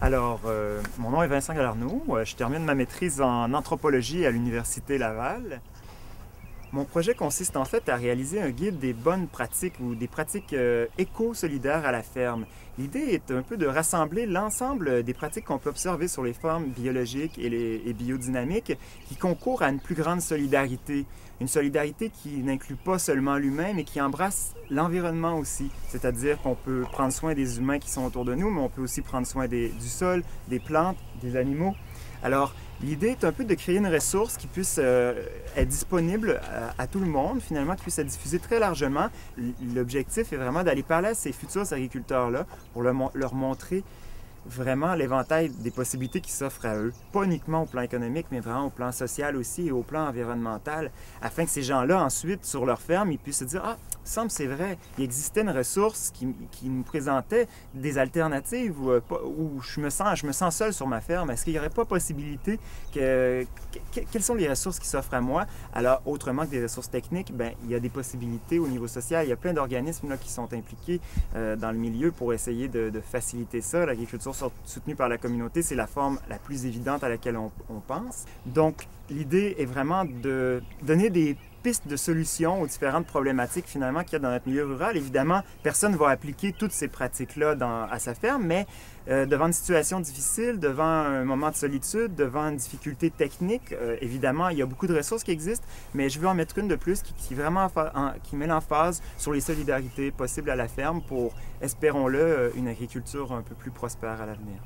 Mon nom est Vincent Galarneau. Je termine ma maîtrise en anthropologie à l'Université Laval. Mon projet consiste en fait à réaliser un guide des bonnes pratiques ou des pratiques éco-solidaires à la ferme. L'idée est un peu de rassembler l'ensemble des pratiques qu'on peut observer sur les formes biologiques et biodynamiques qui concourent à une plus grande solidarité. Une solidarité qui n'inclut pas seulement l'humain, mais qui embrasse l'environnement aussi. C'est-à-dire qu'on peut prendre soin des humains qui sont autour de nous, mais on peut aussi prendre soin du sol, des plantes, des animaux. Alors, l'idée est un peu de créer une ressource qui puisse être disponible à tout le monde, finalement, qui puisse être diffusée très largement. L'objectif est vraiment d'aller parler à ces futurs agriculteurs-là pour leur montrer vraiment l'éventail des possibilités qui s'offrent à eux. Pas uniquement au plan économique, mais vraiment au plan social aussi et au plan environnemental, afin que ces gens-là, ensuite, sur leur ferme, ils puissent se dire « Ah, il me semble c'est vrai, il existait une ressource qui nous présentait des alternatives où je me sens seul sur ma ferme. Est-ce qu'il n'y aurait pas possibilité quelles sont les ressources qui s'offrent à moi? » Alors, autrement que des ressources techniques, ben, il y a des possibilités au niveau social. Il y a plein d'organismes là, qui sont impliqués dans le milieu pour essayer de faciliter ça. L'agriculture soutenue par la communauté, c'est la forme la plus évidente à laquelle on pense. Donc, l'idée est vraiment de donner des pistes de solutions aux différentes problématiques finalement qu'il y a dans notre milieu rural. Évidemment, personne ne va appliquer toutes ces pratiques-là à sa ferme, mais devant une situation difficile, devant un moment de solitude, devant une difficulté technique, évidemment, il y a beaucoup de ressources qui existent, mais je veux en mettre une de plus qui met l'emphase sur les solidarités possibles à la ferme pour, espérons-le, une agriculture un peu plus prospère à l'avenir.